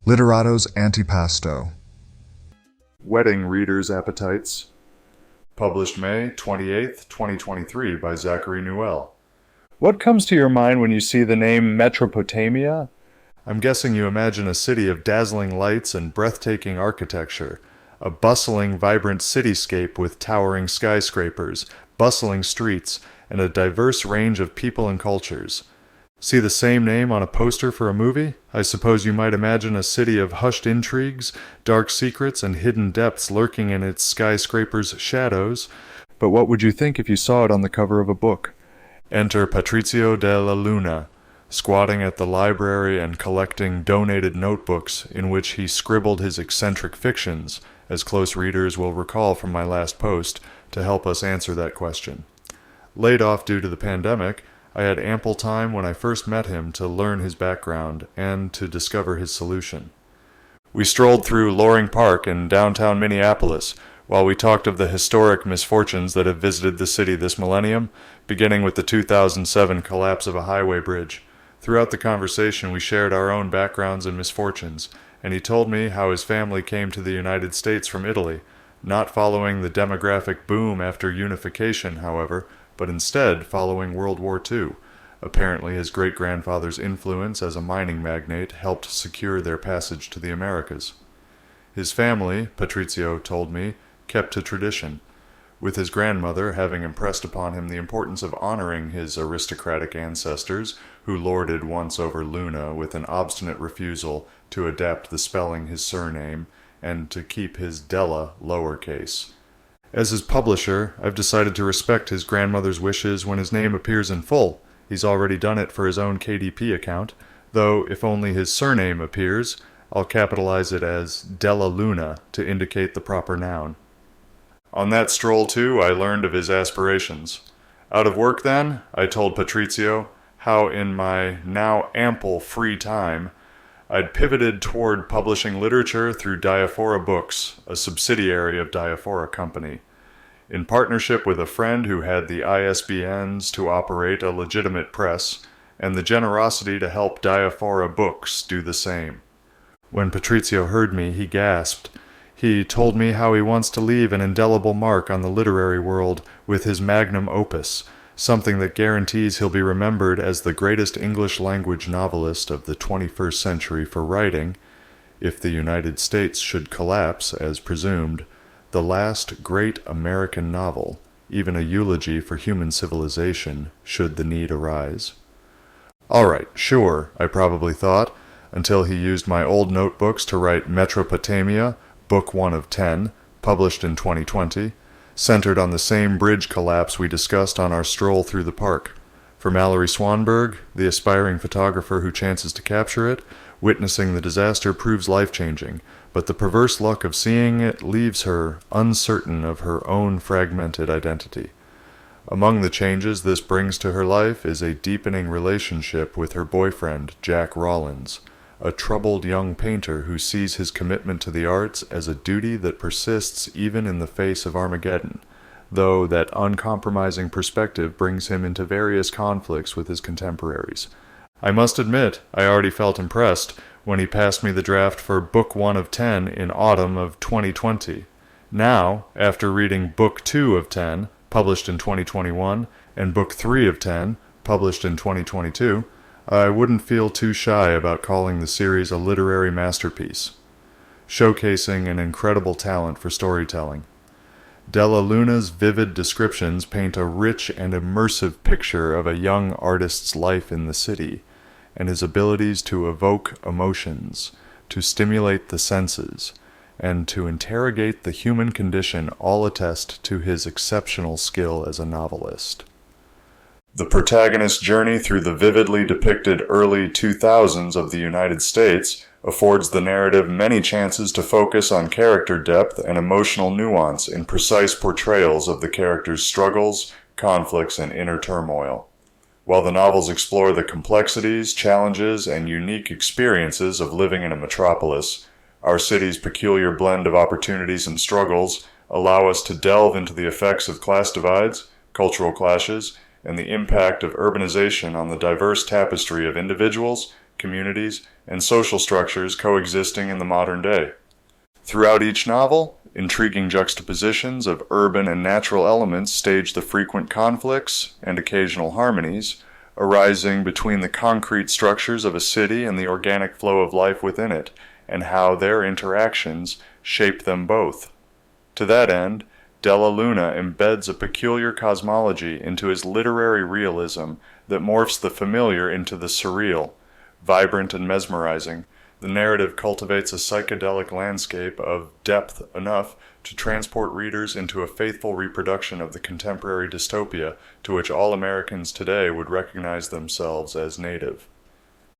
Literato's Antipasto. Whetting Readers' Appetites. Published May 28, 2023 by Zachary Newell. What comes to your mind when you see the name Metropotamia? I'm guessing you imagine a city of dazzling lights and breathtaking architecture, a bustling, vibrant cityscape with towering skyscrapers, bustling streets, and a diverse range of people and cultures. See the same name on a poster for a movie? I suppose you might imagine a city of hushed intrigues, dark secrets, and hidden depths lurking in its skyscrapers' shadows. But what would you think if you saw it on the cover of a book? Enter Patrizio Della, squatting at the library and collecting donated notebooks in which he scribbled his eccentric fictions, as close readers will recall from my last post, to help us answer that question. Laid off due to the pandemic, I had ample time when I first met him to learn his background and to discover his solution. We strolled through Loring Park in downtown Minneapolis while we talked of the historic misfortunes that have visited the city this millennium, beginning with the 2007 collapse of a highway bridge. Throughout the conversation, we shared our own backgrounds and misfortunes, and he told me how his family came to the United States from Italy, not following the demographic boom after unification, however, but instead following World War II. Apparently his great-grandfather's influence as a mining magnate helped secure their passage to the Americas. His family, Patrizio told me, kept to tradition, with his grandmother having impressed upon him the importance of honoring his aristocratic ancestors, who lorded once over Luna with an obstinate refusal to adapt the spelling his surname and to keep his Della lowercase. As his publisher, I've decided to respect his grandmother's wishes when his name appears in full. He's already done it for his own KDP account, though if only his surname appears, I'll capitalize it as Della Luna to indicate the proper noun. On that stroll, too, I learned of his aspirations. Out of work, then, I told Patrizio how in my now ample free time I'd pivoted toward publishing literature through Diaphora Books, a subsidiary of Diaphora Company. In partnership with a friend who had the ISBNs to operate a legitimate press, and the generosity to help Diaphora Books do the same. When Patrizio heard me, he gasped. He told me how he wants to leave an indelible mark on the literary world with his magnum opus, something that guarantees he'll be remembered as the greatest English-language novelist of the 21st century for writing, if the United States should collapse, as presumed, the last great American novel, even a eulogy for human civilization, should the need arise. All right, sure, I probably thought, until he used my old notebooks to write Metropotamia, Book 1 of 10, published in 2020, centered on the same bridge collapse we discussed on our stroll through the park. For Mallory Swanberg, the aspiring photographer who chances to capture it, witnessing the disaster proves life-changing, but the perverse luck of seeing it leaves her uncertain of her own fragmented identity. Among the changes this brings to her life is a deepening relationship with her boyfriend, Jack Rollins, a troubled young painter who sees his commitment to the arts as a duty that persists even in the face of Armageddon, though that uncompromising perspective brings him into various conflicts with his contemporaries. I must admit, I already felt impressed when he passed me the draft for Book 1 of 10 in autumn of 2020. Now, after reading Book 2 of 10, published in 2021, and Book 3 of 10, published in 2022, I wouldn't feel too shy about calling the series a literary masterpiece, showcasing an incredible talent for storytelling. Della Luna's vivid descriptions paint a rich and immersive picture of a young artist's life in the city, and his abilities to evoke emotions, to stimulate the senses, and to interrogate the human condition all attest to his exceptional skill as a novelist. The protagonist's journey through the vividly depicted early 2000s of the United States affords the narrative many chances to focus on character depth and emotional nuance in precise portrayals of the characters' struggles, conflicts, and inner turmoil. While the novels explore the complexities, challenges, and unique experiences of living in a metropolis, our city's peculiar blend of opportunities and struggles allow us to delve into the effects of class divides, cultural clashes, and the impact of urbanization on the diverse tapestry of individuals, communities, and social structures coexisting in the modern day. Throughout each novel, intriguing juxtapositions of urban and natural elements stage the frequent conflicts and occasional harmonies arising between the concrete structures of a city and the organic flow of life within it, and how their interactions shape them both. To that end, Della Luna embeds a peculiar cosmology into his literary realism that morphs the familiar into the surreal. Vibrant and mesmerizing, the narrative cultivates a psychedelic landscape of depth enough to transport readers into a faithful reproduction of the contemporary dystopia to which all Americans today would recognize themselves as native.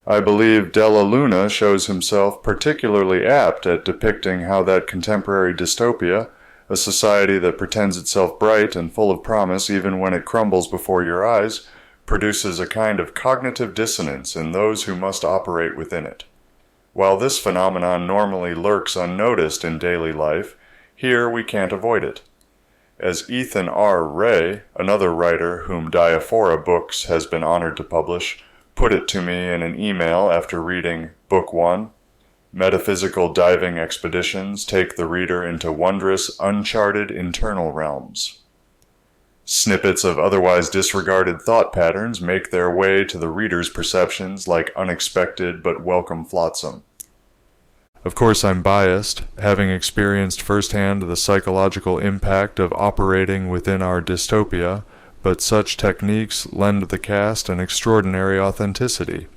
I believe Della Luna shows himself particularly apt at depicting how that contemporary dystopia, a society that pretends itself bright and full of promise even when it crumbles before your eyes, produces a kind of cognitive dissonance in those who must operate within it. While this phenomenon normally lurks unnoticed in daily life, here we can't avoid it. As Ethan R. Ray, another writer whom Diaphora Books has been honored to publish, put it to me in an email after reading Book 1, metaphysical diving expeditions take the reader into wondrous, uncharted internal realms. Snippets of otherwise disregarded thought patterns make their way to the reader's perceptions like unexpected but welcome flotsam. Of course, I'm biased, having experienced firsthand the psychological impact of operating within our dystopia, but such techniques lend the cast an extraordinary authenticity.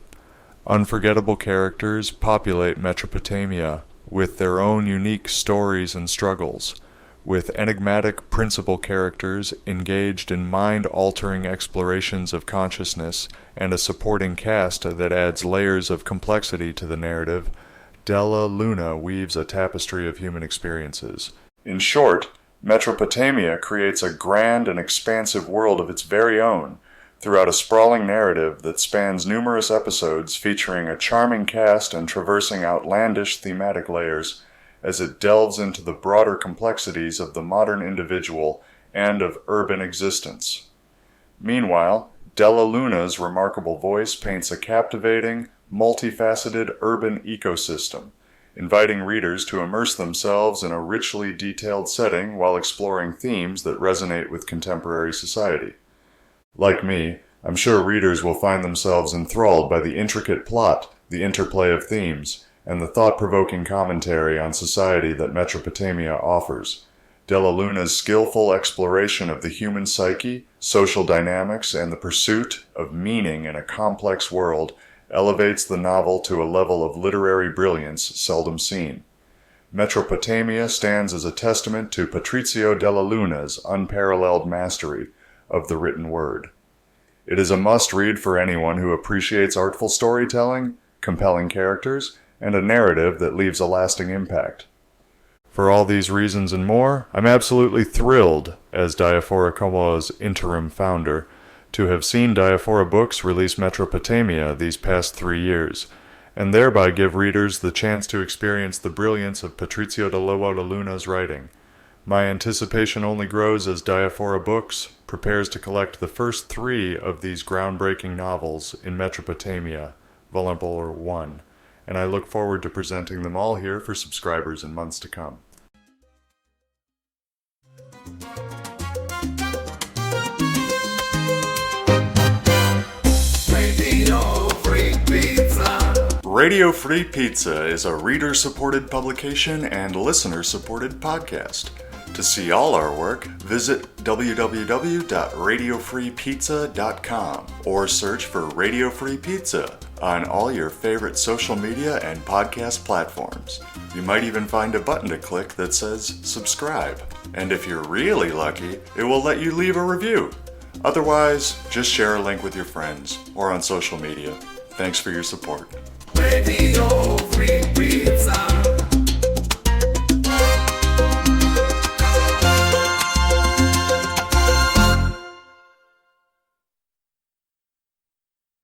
Unforgettable characters populate Metropotamia with their own unique stories and struggles, with enigmatic principal characters engaged in mind-altering explorations of consciousness and a supporting cast that adds layers of complexity to the narrative. Della Luna weaves a tapestry of human experiences. In short, Metropotamia creates a grand and expansive world of its very own, throughout a sprawling narrative that spans numerous episodes featuring a charming cast and traversing outlandish thematic layers as it delves into the broader complexities of the modern individual and of urban existence. Meanwhile, Della Luna's remarkable voice paints a captivating, multifaceted urban ecosystem, inviting readers to immerse themselves in a richly detailed setting while exploring themes that resonate with contemporary society. Like me, I'm sure readers will find themselves enthralled by the intricate plot, the interplay of themes, and the thought-provoking commentary on society that Metropotamia offers. Della Luna's skillful exploration of the human psyche, social dynamics, and the pursuit of meaning in a complex world elevates the novel to a level of literary brilliance seldom seen. Metropotamia stands as a testament to Patrizio Della Luna's unparalleled mastery of the written word. It is a must-read for anyone who appreciates artful storytelling, compelling characters, and a narrative that leaves a lasting impact. For all these reasons and more, I'm absolutely thrilled, as Diaphora Como's interim founder, to have seen Diaphora Books release Metropotamia these past 3 years, and thereby give readers the chance to experience the brilliance of Patrizio Della Luna's writing. My anticipation only grows as Diaphora Books prepares to collect the first 3 of these groundbreaking novels in Metropotamia, Volume 1, and I look forward to presenting them all here for subscribers in months to come. Radio Free Pizza is a reader-supported publication and listener-supported podcast. To see all our work, visit www.radiofreepizza.com or search for Radio Free Pizza on all your favorite social media and podcast platforms. You might even find a button to click that says subscribe. And if you're really lucky, it will let you leave a review. Otherwise, just share a link with your friends or on social media. Thanks for your support. Radio Free Pizza.